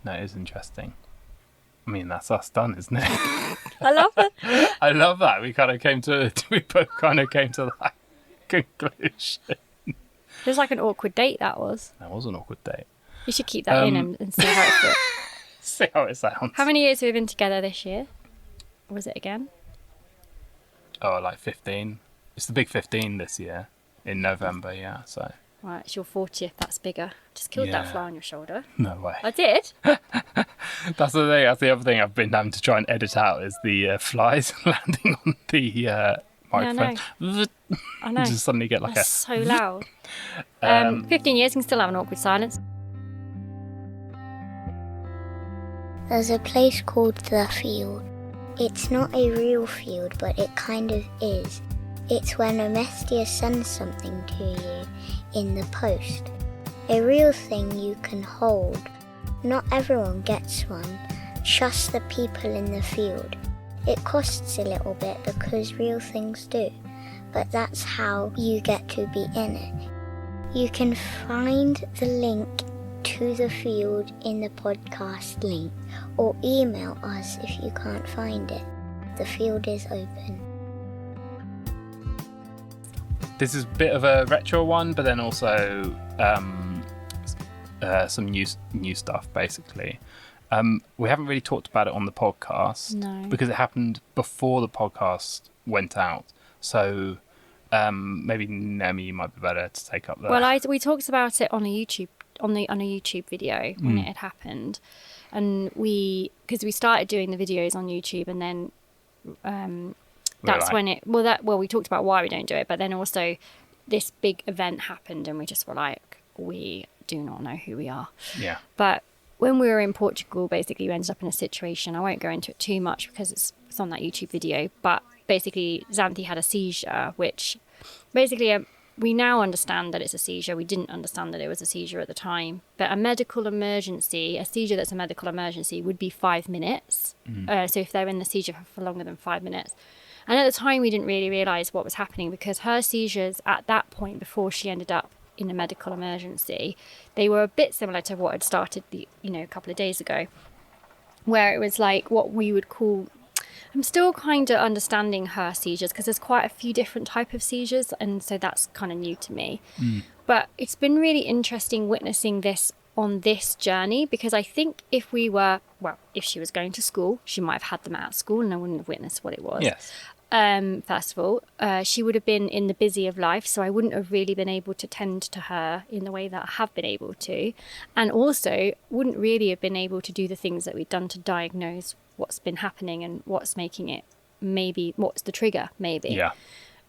No, it is interesting. I mean, that's us done, isn't it? I love it. I love that. We both kind of came to that conclusion. It was like an awkward date, that was. That was an awkward date. You should keep that in and see how it feels. See how it sounds. How many years have we been together this year? Or was it again? Oh, like 15. It's the big 15 this year in November, yeah, so. Right, it's your 40th, that's bigger. Just killed that fly on your shoulder. No way. I did? That's the thing. That's the other thing I've been having to try and edit out is the flies landing on the microphone. Yeah, I know. Just suddenly get like That's so loud. 15 years can still have an awkward silence. There's a place called The Field. It's not a real field, but it kind of is. It's where nomestia sends something to you in the post. A real thing you can hold. Not everyone gets one, just the people in the field. It costs a little bit because real things do, but that's how you get to be in it. You can find the link to the field in the podcast link, or email us if you can't find it. The field is open. This is a bit of a retro one, but then also some new stuff, basically. We haven't really talked about it on the podcast. No. Because it happened before the podcast went out. So maybe Nemi, you might be better to take up that. Well, we talked about it on a YouTube video when it had happened, and because we started doing the videos on YouTube, and then that's when we talked about why we don't do it, but then also this big event happened, and we just were like, we do not know who we are. Yeah. But when we were in Portugal, basically we ended up in a situation, I won't go into it too much because it's on that YouTube video, but basically Xanthe had a seizure, which basically we now understand that it's a seizure. We didn't understand that it was a seizure at the time. But a seizure that's a medical emergency would be 5 minutes. So if they're in the seizure for longer than 5 minutes. And at the time, we didn't really realise what was happening because her seizures at that point, before she ended up in a medical emergency, they were a bit similar to what had started a couple of days ago, where it was like what we would call... I'm still kind of understanding her seizures because there's quite a few different type of seizures, and so that's kind of new to me. But it's been really interesting witnessing this on this journey, because I think if she was going to school, she might have had them at school and I wouldn't have witnessed what it was. Yes. First of all, she would have been in the busy of life, so I wouldn't have really been able to tend to her in the way that I have been able to, and also wouldn't really have been able to do the things that we've done to diagnose what's been happening and what's making it, maybe what's the trigger, maybe. Yeah.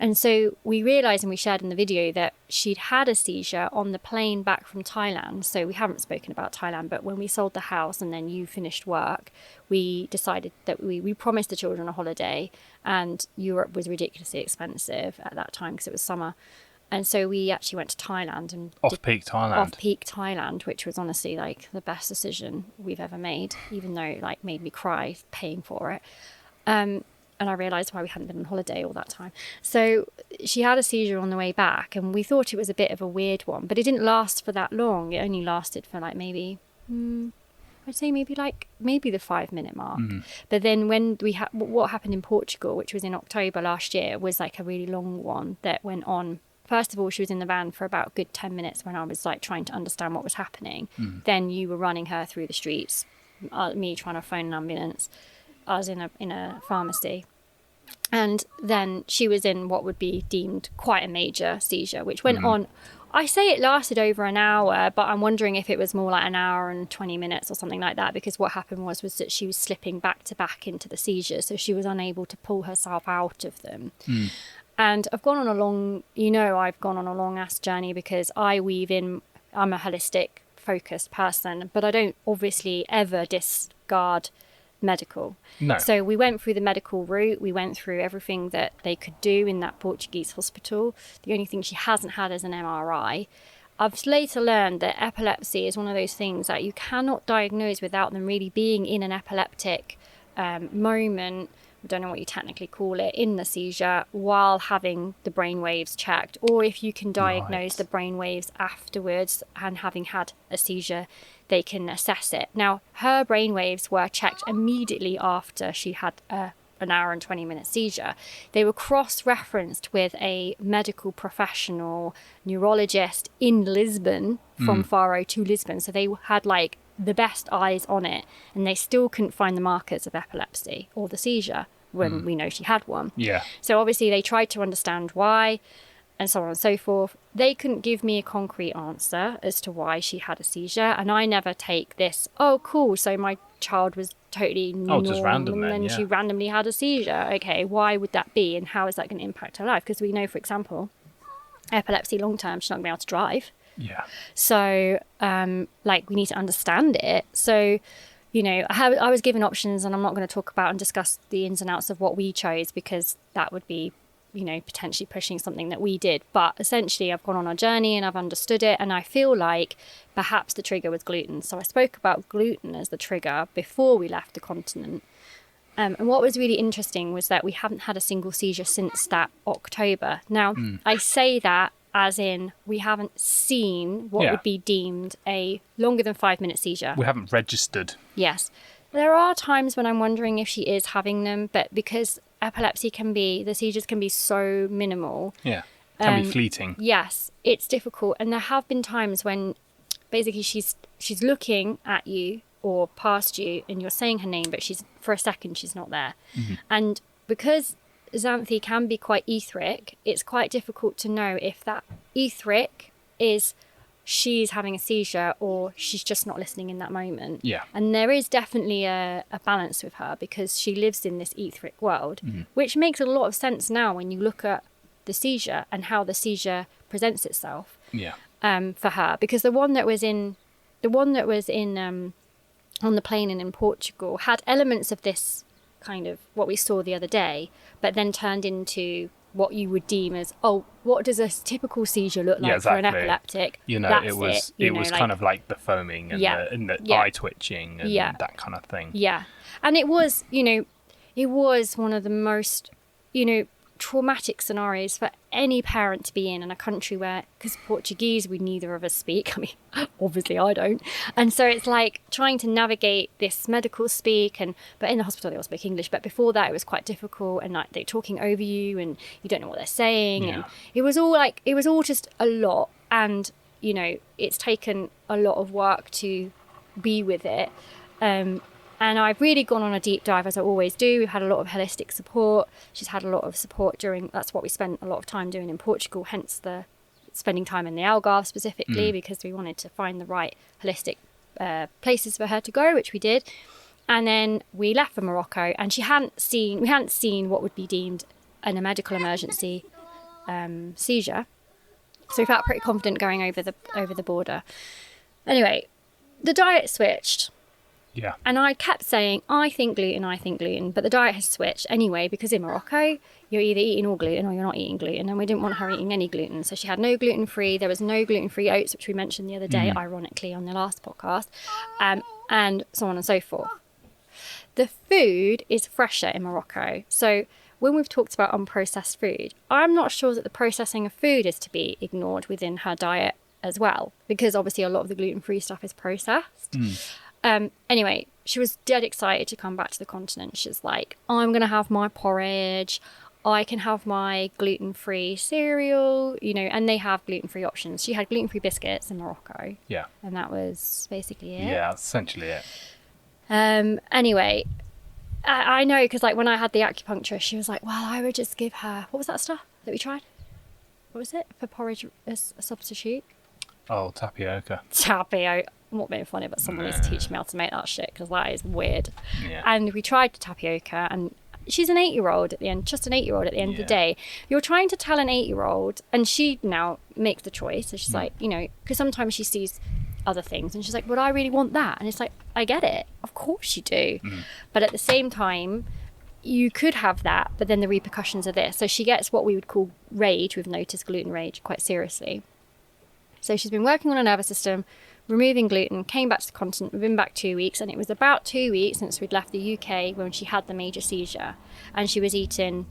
And so we realised, and we shared in the video, that she'd had a seizure on the plane back from Thailand. So we haven't spoken about Thailand, but when we sold the house and then you finished work, we decided that we promised the children a holiday, and Europe was ridiculously expensive at that time because it was summer. And so we actually went to Thailand and Off-peak Thailand, which was honestly like the best decision we've ever made, even though it like made me cry paying for it. And I realised why we hadn't been on holiday all that time. So she had a seizure on the way back, and we thought it was a bit of a weird one, but it didn't last for that long. It only lasted for like maybe, I'd say maybe the 5 minute mark. But then when what happened in Portugal, which was in October last year, was like a really long one that went on. First of all, she was in the van for about a good 10 minutes when I was like trying to understand what was happening. Then you were running her through the streets, me trying to phone an ambulance. I was in a pharmacy, and then she was in what would be deemed quite a major seizure, which went on. I say it lasted over an hour, but I'm wondering if it was more like an hour and 20 minutes or something like that, because what happened was that she was slipping back to back into the seizure, so she was unable to pull herself out of them. And I've gone on a long ass journey because I'm a holistic focused person, but I don't obviously ever discard medical. No. So we went through the medical route. We went through everything that they could do in that Portuguese hospital. The only thing she hasn't had is an MRI. I've later learned that epilepsy is one of those things that you cannot diagnose without them really being in an epileptic moment, I don't know what you technically call it, in the seizure while having the brain waves checked, or if you can diagnose the brain waves afterwards and having had a seizure, they can assess it. Now, her brainwaves were checked immediately after she had an hour and 20-minute seizure. They were cross-referenced with a medical professional neurologist in Lisbon, from Faro to Lisbon. So they had like the best eyes on it, and they still couldn't find the markers of epilepsy or the seizure when we know she had one. Yeah. So obviously they tried to understand why, and so on and so forth. They couldn't give me a concrete answer as to why she had a seizure. And I never take this, oh, cool, so my child was totally normal, just random and then, then she randomly had a seizure. Okay, why would that be? And how is that going to impact her life? Because we know, for example, epilepsy long term, she's not going to be able to drive. Yeah. So, we need to understand it. So, I was given options, and I'm not going to talk about and discuss the ins and outs of what we chose, because that would be, potentially pushing something that we did. But essentially, I've gone on a journey and I've understood it. And I feel like perhaps the trigger was gluten. So I spoke about gluten as the trigger before we left the continent. And what was really interesting was that we haven't had a single seizure since that October. Now, I say that as in we haven't seen what would be deemed a longer than 5-minute seizure. We haven't registered. Yes. There are times when I'm wondering if she is having them, but because the seizures can be so minimal. Yeah. Can be fleeting. Yes, it's difficult. And there have been times when basically she's looking at you or past you and you're saying her name, but for a second she's not there. Mm-hmm. And because Xanthe can be quite etheric, it's quite difficult to know if that etheric is she's having a seizure or she's just not listening in that moment. Yeah. And there is definitely a balance with her, because she lives in this etheric world, which makes a lot of sense now when you look at the seizure and how the seizure presents itself. Yeah. For her, because the one that was in on the plane and in Portugal had elements of this kind of what we saw the other day, but then turned into what you would deem as, what does a typical seizure look like for an epileptic? It was kind of like the foaming and the eye twitching and that kind of thing. Yeah. And it was one of the most, traumatic scenarios for any parent to be in a country where, because Portuguese we neither of us speak, I mean obviously I don't, and so it's like trying to navigate this medical speak, but in the hospital they all speak English, but before that it was quite difficult, and like they're talking over you and you don't know what they're saying, and it was all just a lot, and it's taken a lot of work to be with it. And I've really gone on a deep dive, as I always do. We've had a lot of holistic support. She's had a lot of support that's what we spent a lot of time doing in Portugal, hence the spending time in the Algarve specifically, because we wanted to find the right holistic places for her to go, which we did. And then we left for Morocco, and we hadn't seen what would be deemed a medical emergency seizure. So we felt pretty confident going over the border. Anyway, the diet switched. Yeah. And I kept saying, I think gluten, but the diet has switched anyway, because in Morocco, you're either eating all gluten or you're not eating gluten, and we didn't want her eating any gluten. So she had no gluten-free. There was no gluten-free oats, which we mentioned the other day, ironically, on the last podcast, and so on and so forth. The food is fresher in Morocco. So when we've talked about unprocessed food, I'm not sure that the processing of food is to be ignored within her diet as well, because obviously a lot of the gluten-free stuff is processed. Anyway, she was dead excited to come back to the continent. She's like, I'm going to have my porridge. I can have my gluten-free cereal, and they have gluten-free options. She had gluten-free biscuits in Morocco. Yeah. And that was basically it. Yeah, essentially it. Anyway, I know, because like when I had the acupuncturist, she was like, well, I would just give her, what was that stuff that we tried? What was it for porridge as a substitute? Oh, tapioca. I'm not being funny, but someone needs to teach me how to make that shit, because that is weird. Yeah. And we tried the tapioca, and she's an 8-year-old at the end, just an 8-year-old at the end of the day. You're trying to tell an 8-year-old, and she now makes the choice. So she's like, because sometimes she sees other things, and she's like, but I really want that. And it's like, I get it. Of course you do. But at the same time, you could have that, but then the repercussions are this. So she gets what we would call rage. We've noticed gluten rage quite seriously. So she's been working on her nervous system, removing gluten, came back to the continent. We've been back 2 weeks, and it was about 2 weeks since we'd left the UK when she had the major seizure. And she was eating.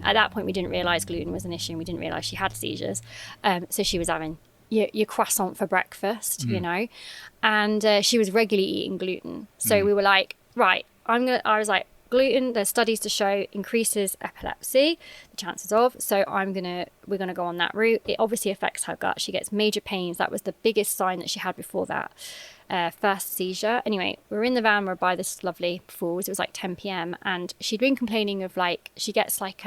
At that point, we didn't realise gluten was an issue, and we didn't realise she had seizures. So she was having your croissant for breakfast, you know. And she was regularly eating gluten. So we were like, right, I was like, gluten, there's studies to show increases epilepsy, the chances of. So we're gonna go on that route. It obviously affects her gut. She gets major pains. That was the biggest sign that she had before that first seizure. Anyway, we were in the van, we're by this lovely falls. It was like 10 p.m. and she'd been complaining of like, she gets like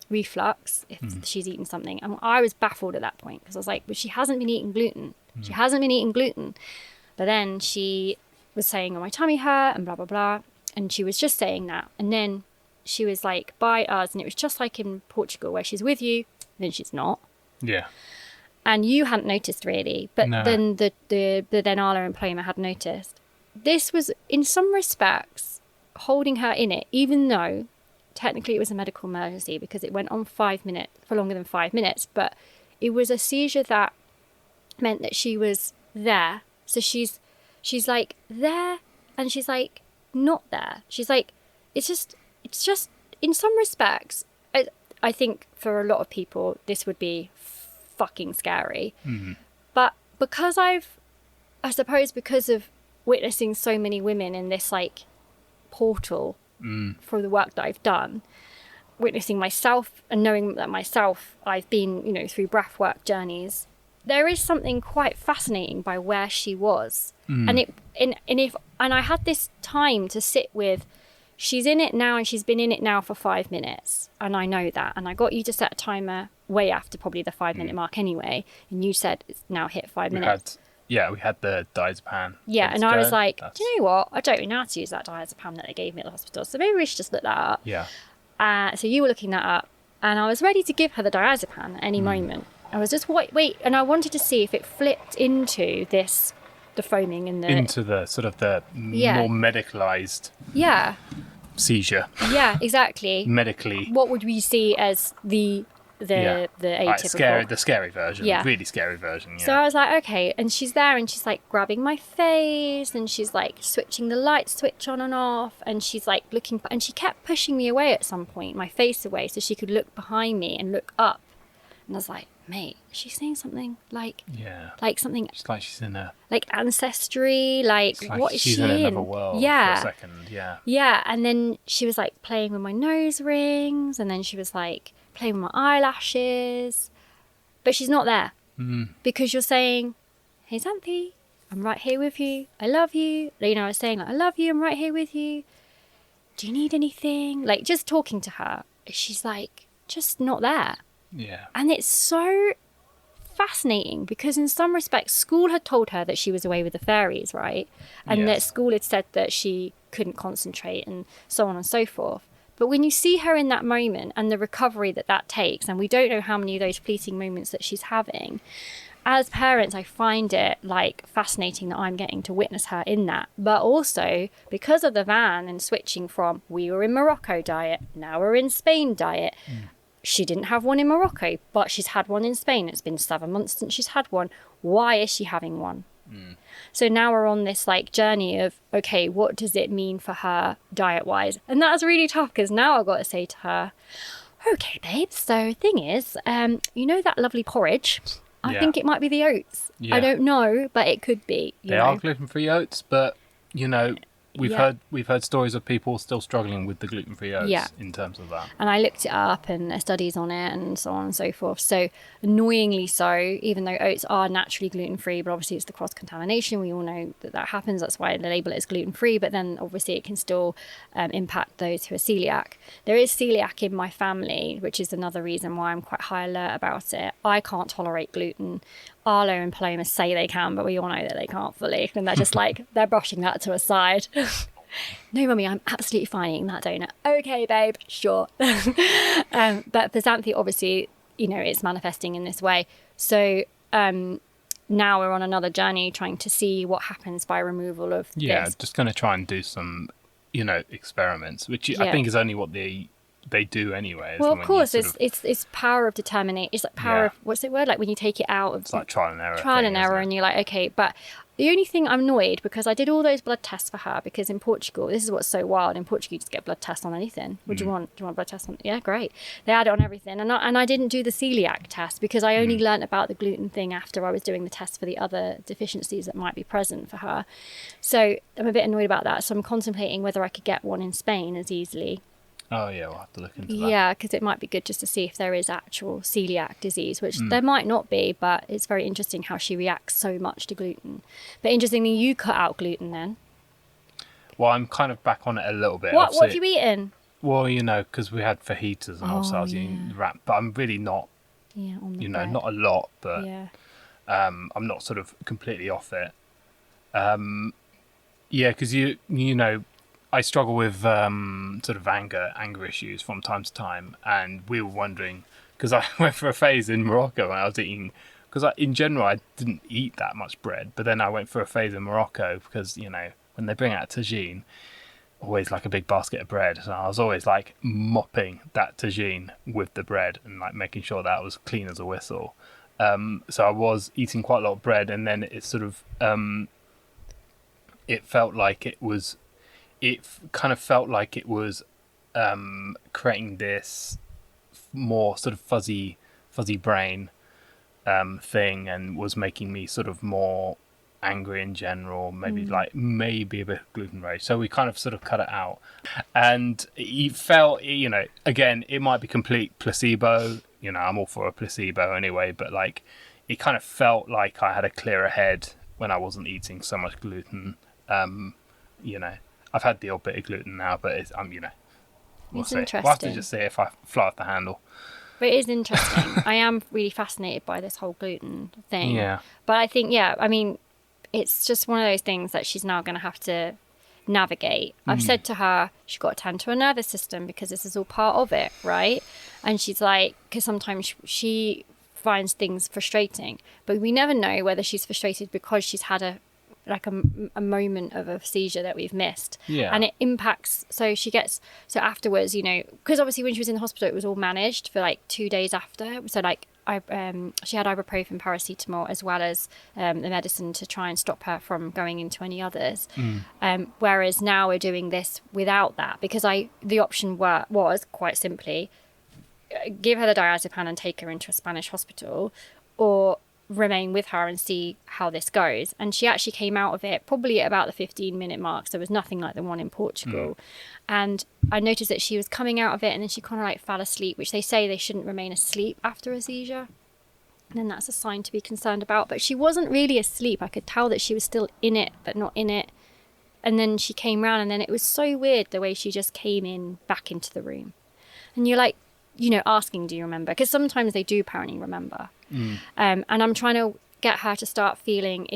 reflux if she's eaten something. And I was baffled at that point because I was like, but she hasn't been eating gluten. She hasn't been eating gluten. But then she was saying, oh, my tummy hurt and blah, blah, blah. And she was just saying that. And then she was like by us. And it was just like in Portugal where she's with you, then she's not. Yeah. And you hadn't noticed really. But No. then the Denala and Paloma had noticed. This was, in some respects, holding her in it, even though technically it was a medical emergency because it went on for longer than 5 minutes. But it was a seizure that meant that she was there. So she's like there and she's like not there. She's like, it's just in some respects, I think for a lot of people, this would be fucking scary. But because I suppose because of witnessing so many women in this like portal for the work that I've done, witnessing myself and knowing that myself, I've been, you know, through breathwork journeys, there is something quite fascinating by where she was. And I had this time to sit with, she's in it now and she's been in it now for 5 minutes. And I know that. And I got you to set a timer way after probably the 5 minute mark anyway. And you said it's now hit 5 minutes. We had the diazepam. Yeah, and I was like, do you know what? I don't even know how to use that diazepam that they gave me at the hospital. So maybe we should just look that up. Yeah. So you were looking that up. And I was ready to give her the diazepam at any moment. I was just wait, and I wanted to see if it flipped into the foaming and into the sort of the more medicalized seizure. Yeah, exactly. Medically, what would we see as the atypical, the scary version, really scary version. Yeah. So I was like, okay, and she's there, and she's like grabbing my face, and she's like switching the light switch on and off, and she's like looking, and she kept pushing me away at some point, my face away, so she could look behind me and look up. And I was like, mate, she's saying something like, like something. It's like she's in a like ancestry, like what is she in? She's in another world for a second, Yeah, and then she was like playing with my nose rings, and then she was like playing with my eyelashes, but she's not there because you're saying, "Hey, Xanthe, I'm right here with you. I love you." You know, I was saying like, "I love you. I'm right here with you. Do you need anything?" Like just talking to her, she's like just not there. Yeah. And it's so fascinating because in some respects school had told her that she was away with the fairies, right? And that school had said that she couldn't concentrate and so on and so forth. But when you see her in that moment and the recovery that takes, and we don't know how many of those fleeting moments that she's having, as parents, I find it like fascinating that I'm getting to witness her in that. But also because of the van and switching from, we were in Morocco diet, now we're in Spain diet. She didn't have one in Morocco, but she's had one in Spain. It's been 7 months since she's had one. Why is she having one? So now we're on this like journey of, okay, what does it mean for her diet wise? And that's really tough because now I've got to say to her, okay, babe, so thing is, you know that lovely porridge? I think it might be the oats. I don't know, but it could be. They are gluten-free oats, but you know, we've heard stories of people still struggling with the gluten-free oats in terms of that. And I looked it up and there's studies on it and so on and so forth. So annoyingly so, even though oats are naturally gluten-free, but obviously it's the cross-contamination. We all know that happens. That's why they label it as gluten-free. But then obviously it can still impact those who are celiac. There is celiac in my family, which is another reason why I'm quite high alert about it. I can't tolerate gluten. Arlo and Paloma say they can, but we all know that they can't fully. And they're just like, they're brushing that to a side. No, mummy, I'm absolutely fine eating that donut. Okay, babe, sure. But for Xanthe, obviously, you know, it's manifesting in this way. So now we're on another journey trying to see what happens by removal of this. Just going to try and do some, you know, experiments, which I think is only what they do anyway. Well, of course, it's power of determination. It's like power of, what's the word? Like when you take it out of... It's like trial and error. Trial and error, and you're like, okay, but The only thing I'm annoyed, because I did all those blood tests for her, because in Portugal, this is what's so wild, in Portugal you just get blood tests on anything. What do you want? Do you want blood tests on? Yeah, great. They add it on everything. And I didn't do the celiac test because I only learnt about the gluten thing after I was doing the test for the other deficiencies that might be present for her. So I'm a bit annoyed about that. So I'm contemplating whether I could get one in Spain as easily. Oh, yeah, we'll have to look into that. Yeah, because it might be good just to see if there is actual celiac disease, which there might not be, but it's very interesting how she reacts so much to gluten. But interestingly, you cut out gluten then. Well, I'm kind of back on it a little bit. What have you eaten? Well, because we had fajitas and also I was eating wrap, but I'm really not, On the bread. not a lot, but Yeah. I'm not sort of completely off it. Because I struggle with sort of anger issues from time to time, and we were wondering, because I went for a phase in Morocco when I was eating, because in general I didn't eat that much bread, but then I went for a phase in Morocco because when they bring out tagine, always like a big basket of bread, so I was always like mopping that tagine with the bread and like making sure that was clean as a whistle. So I was eating quite a lot of bread, and then it sort of it kind of felt like it was creating this more sort of fuzzy brain thing, and was making me sort of more angry in general, maybe a bit of gluten rage. So we kind of sort of cut it out, and it felt, again, it might be complete placebo. I'm all for a placebo anyway, but like it kind of felt like I had a clearer head when I wasn't eating so much gluten. I've had the odd bit of gluten now, but we'll see. Interesting. We'll have to just see if I fly off the handle. But it is interesting. I am really fascinated by this whole gluten thing. Yeah. But I think, it's just one of those things that she's now going to have to navigate. I've said to her, she's got to tend to her nervous system because this is all part of it, right? And she's like, because sometimes she finds things frustrating, but we never know whether she's frustrated because she's had a moment of a seizure that we've missed. Yeah. And it impacts, so afterwards, because obviously when she was in the hospital, it was all managed for like 2 days after. So like she had ibuprofen, paracetamol, as well as the medicine to try and stop her from going into any others. Whereas now we're doing this without that, because the option was quite simply give her the diazepam and take her into a Spanish hospital, or remain with her and see how this goes. And she actually came out of it probably at about the 15-minute mark, so there was nothing like the one in Portugal. And I noticed that she was coming out of it, and then she kind of like fell asleep, which they say they shouldn't remain asleep after a seizure, and then that's a sign to be concerned about. But she wasn't really asleep. I could tell that she was still in it but not in it. And then she came round, and then it was so weird the way she just came in back into the room, and you're like, asking, do you remember? Because sometimes they do apparently remember. And I'm trying to get her to start feeling,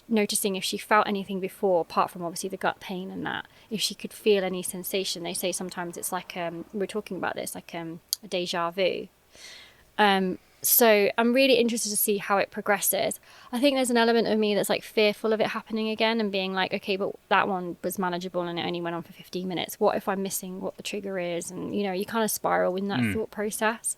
noticing if she felt anything before, apart from obviously the gut pain and that, if she could feel any sensation. They say sometimes it's like, we're talking about this, like a deja vu. So I'm really interested to see how it progresses. I think there's an element of me that's like fearful of it happening again and being like, okay, but that one was manageable and it only went on for 15 minutes. What if I'm missing what the trigger is? And, you kind of spiral in that thought process,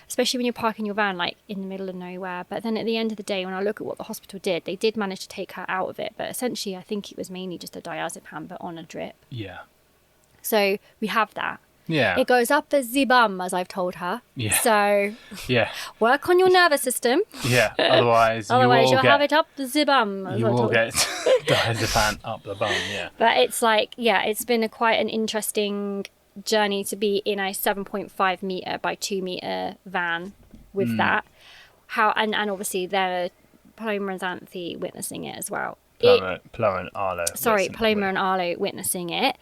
especially when you're parking your van like in the middle of nowhere. But then at the end of the day, when I look at what the hospital did, they did manage to take her out of it. But essentially, I think it was mainly just a diazepam, but on a drip. Yeah. So we have that. Yeah. It goes up the bum, as I've told her. Yeah. So yeah. Work on your nervous system. Yeah. Otherwise you'll have it up the bum. You will get diazepam up the bum, yeah. But it's like, it's been quite an interesting journey to be in a 7.5 metre by 2 metre van with that. And obviously there are Paloma and Xanthe witnessing it as well. Paloma and Arlo. Paloma and Arlo witnessing it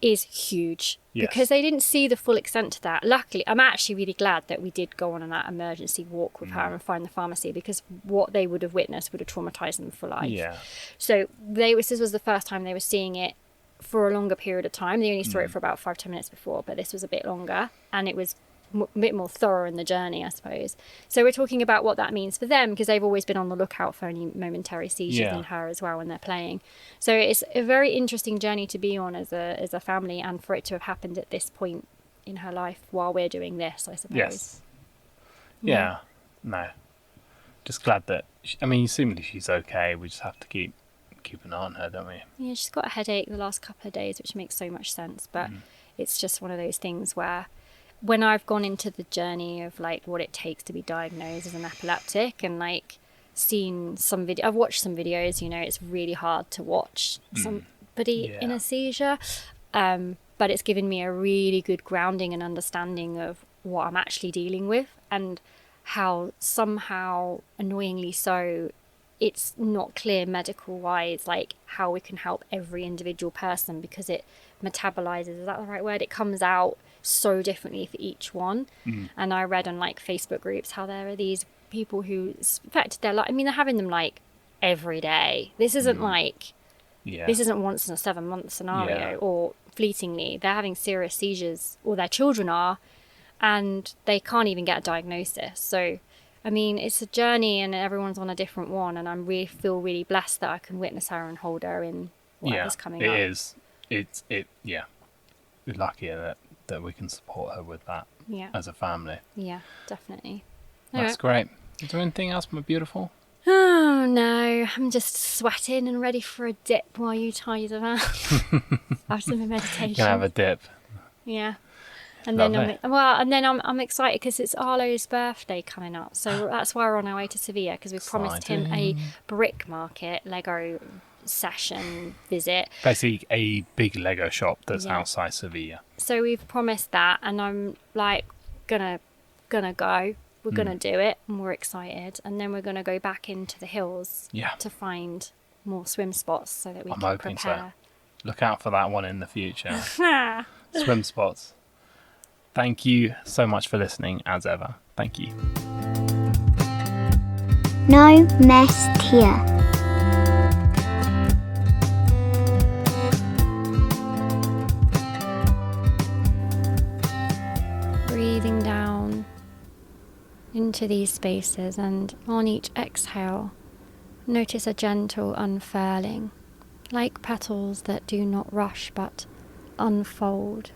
is huge. Yes. Because they didn't see the full extent to that. Luckily, I'm actually really glad that we did go on that emergency walk with her and find the pharmacy, because what they would have witnessed would have traumatized them for life. Yeah. So this was the first time they were seeing it for a longer period of time. They only saw it for about 5-10 minutes before, but this was a bit longer, and it was a bit more thorough in the journey, I suppose. So we're talking about what that means for them, because they've always been on the lookout for any momentary seizures in her as well when they're playing. So it's a very interesting journey to be on as a family, and for it to have happened at this point in her life while we're doing this, I suppose. Yes. Yeah. No. Just glad that assuming she's okay. We just have to keep keep an eye on her, don't we? Yeah, she's got a headache the last couple of days, which makes so much sense. But it's just one of those things where when I've gone into the journey of like what it takes to be diagnosed as an epileptic and like seen some video, I've watched some videos, you know, it's really hard to watch somebody in a seizure. But it's given me a really good grounding and understanding of what I'm actually dealing with and how somehow, annoyingly so, it's not clear medical wise like how we can help every individual person because it metabolizes, is that the right word? It comes out so differently for each one. And I read on like Facebook groups how there are these people who affected their life. I mean, they're having them like every day. This isn't like this isn't once in a 7-month scenario or fleetingly. They're having serious seizures, or their children are, and they can't even get a diagnosis. So I mean, it's a journey and everyone's on a different one, and I feel really blessed that I can witness her and hold her in whatever's coming up. It is. We're lucky that we can support her with that as a family. Yeah, definitely. That's great. Is there anything else, my beautiful? Oh, no. I'm just sweating and ready for a dip while you tie them out. After my meditation. You can have a dip. Yeah. And Lovely. then I'm excited because it's Arlo's birthday coming up, so that's why we're on our way to Sevilla, because we've promised him a brick market Lego session visit. Basically, a big Lego shop that's outside Sevilla. So we've promised that, and I'm like gonna go. We're gonna do it, and we're excited. And then we're gonna go back into the hills to find more swim spots so that we can prepare. So. Look out for that one in the future. Swim spots. Thank you so much for listening, as ever. Thank you. Nomestia. Breathing down into these spaces, and on each exhale, notice a gentle unfurling, like petals that do not rush but unfold